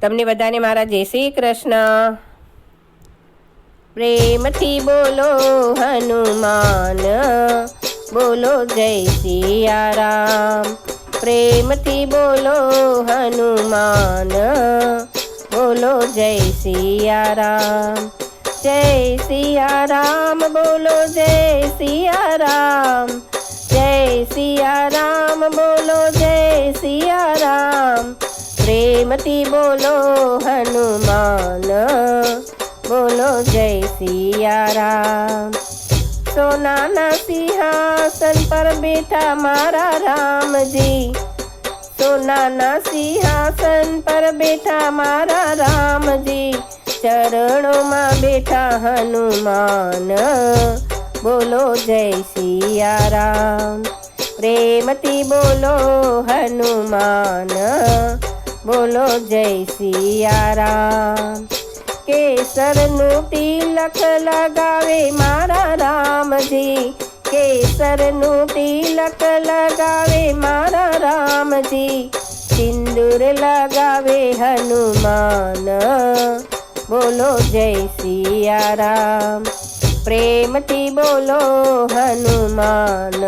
તમને બધાને મારા જય શ્રી કૃષ્ણ। પ્રેમથી બોલો હનુમાન, બોલો જય સિયારામ। પ્રેમથી બોલો હનુમાન, બોલો જય સિયારામ। જય સિયારામ બોલો જય સિયારામ, જય સિયારામ બોલો જય સિયારામ। પ્રેમથી બોલો હનુમાન, બોલો જય સિયારામ। સોનાના સિંહાસન પર બેઠા મારા રામજી, સોનાના સિંહાસન પર બેઠા મારા રામજી। ચરણોમાં બેઠા હનુમાન, બોલો જય સિયારામ। પ્રેમથી બોલો હનુમાન, બોલો જય સિયારામ। કેસરનું તિલક લગાવે મારા રામજી, કેસરનું તિલક લગાવે મારા રામજી। સિંદૂર લગાવે હનુમાન, બોલો જય સિયારામ। પ્રેમથી બોલો હનુમાન,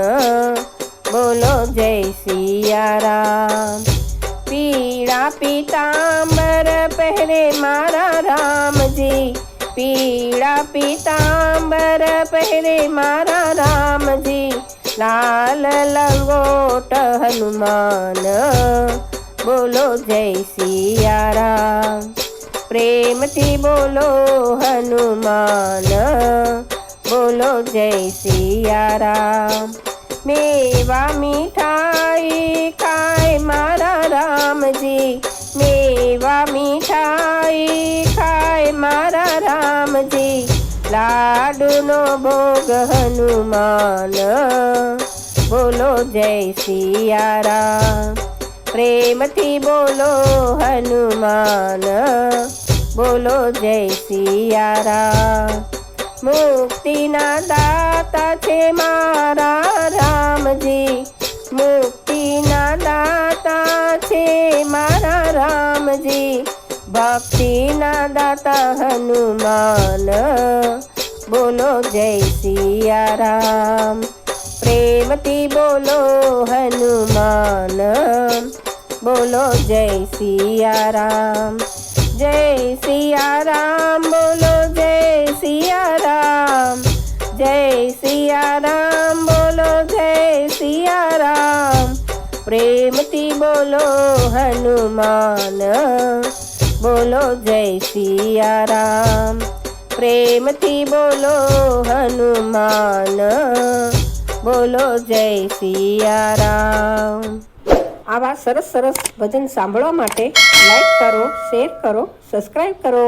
બોલો જય સિયારામ। પીળા પીતાંબર પહેરે મારા રામજી, પીળા પીતાંબર પહેરે મારા રામજી। લાલ લંગોટ હનુમાન, બોલો જય સિયારામ। પ્રેમથી બોલો હનુમાન, બોલો જય સિયારામ। મેવા મીઠાઈ ખાય મારા રામજી, મેવા મીઠાઈ ખાય મારા રામજી। લાડુનો ભોગ હનુમાન, બોલો જય સિયારામ। પ્રેમથી બોલો હનુમાન, બોલો જય સિયારામ। મુક્તિના દાતા છે મારા રામજી, મુક્તિના દાતા છે મારા રામજી। ભક્તિના દાતા હનુમાન, બોલો જય સિયારામ। પ્રેમથી બોલો હનુમાન, બોલો જય સિયારામ। જય સિયારામ બોલો જય સિયારામ, જય સિયારામ બોલો જય સિયારામ। પ્રેમથી બોલો હનુમાન, બોલો જય સિયારામ। પ્રેમથી બોલો હનુમાન, બોલો જય સિયારામ। આવા સરસ સરસ ભજન સાંભળવા માટે લાઈક કરો, શેર કરો, સબસ્ક્રાઈબ કરો।